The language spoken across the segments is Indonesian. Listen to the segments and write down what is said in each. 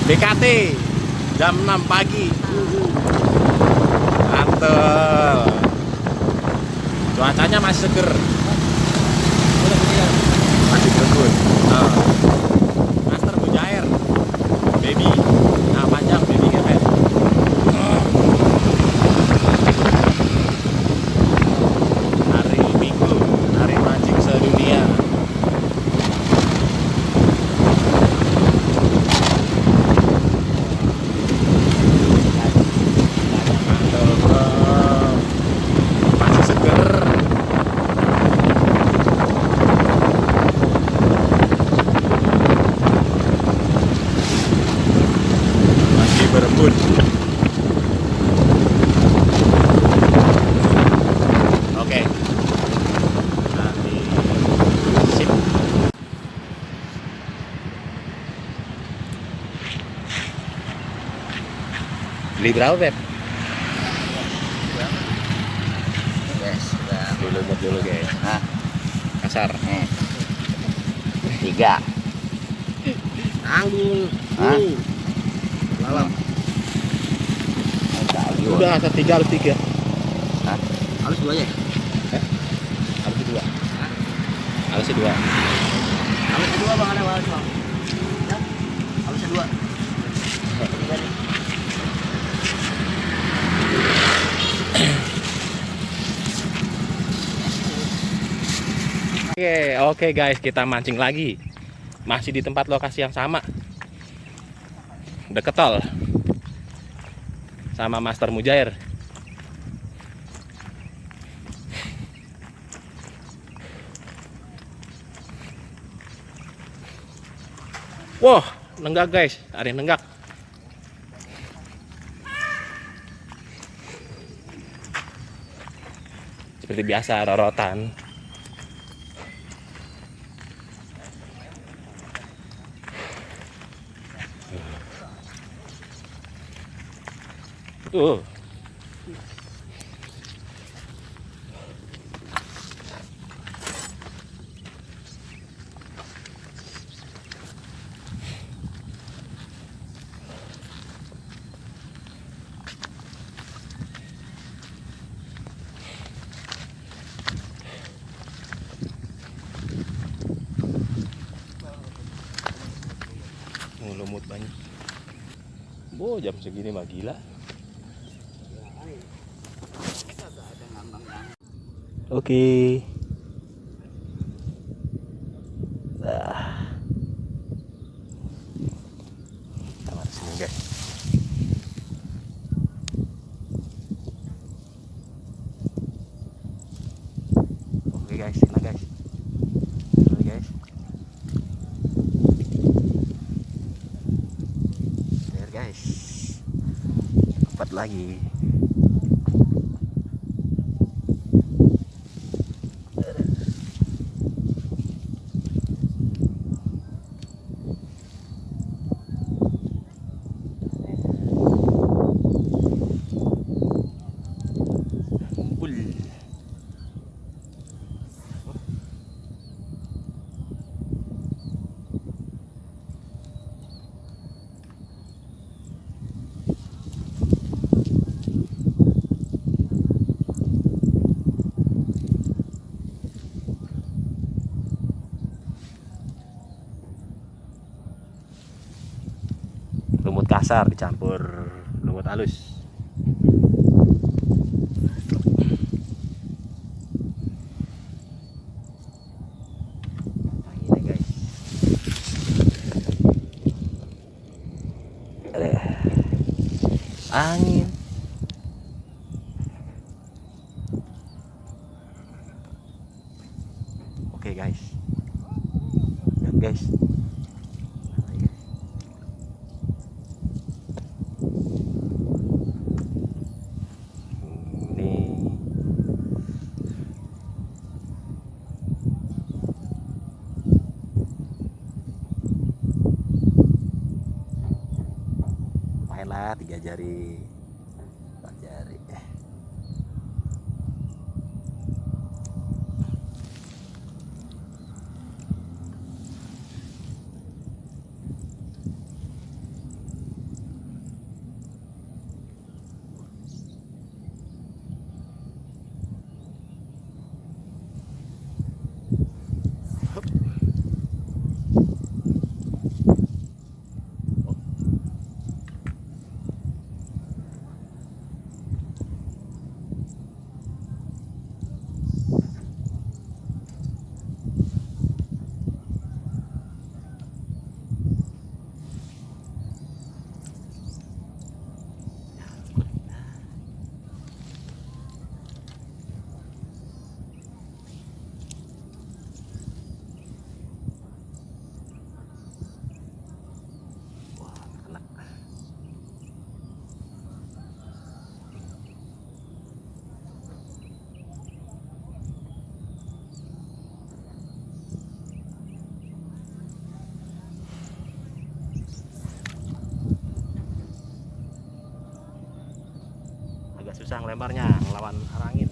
BKT jam 6 pagi. Mantul. Cuacanya masih seger. Masih berembun. Nah. Master mujaer. Baby. Nah, panjang baby kepet. Hari Minggu, hari mancing sedunia. Berebut. Oke. Nanti sip. Beli berapa, Beb? Yes, Dulu dulu, guys. Hah? Kasar. 3. Tanggul. Hah? Malam. Udah. Udah, 3 harus 3. Hah? Halus 2 ya? Harus 2. Hah? Harus 2. Halus 2 bang, ada halus bang. Ya? Halus 2. Oke guys, kita mancing lagi. Masih di tempat lokasi yang sama. Deket tol. Sama Master Mujaer. Wah, nenggak guys, ada yang nenggak. Seperti biasa, rorotan. Lumut banyak. Jam segini mah gila. Oke. Sama sini guys. Oke guys, sini guys. Sini guys. There guys. Dapat lagi. Lumut kasar dicampur lumut halus. Ini guys. Angin. Oke guys. Lihat guys. Lah 3 jari 4 jari. susah ngelebarnya, ngelawan arah angin.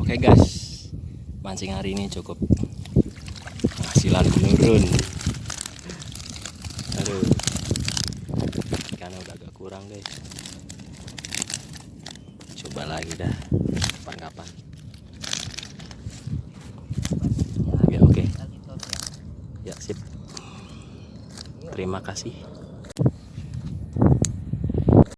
Oke guys, mancing hari ini cukup, penghasilan menurun. Aduh, ikannya udah agak kurang guys. Coba lagi dah, kapan-kapan. Ya, oke. Ya sip. Terima kasih.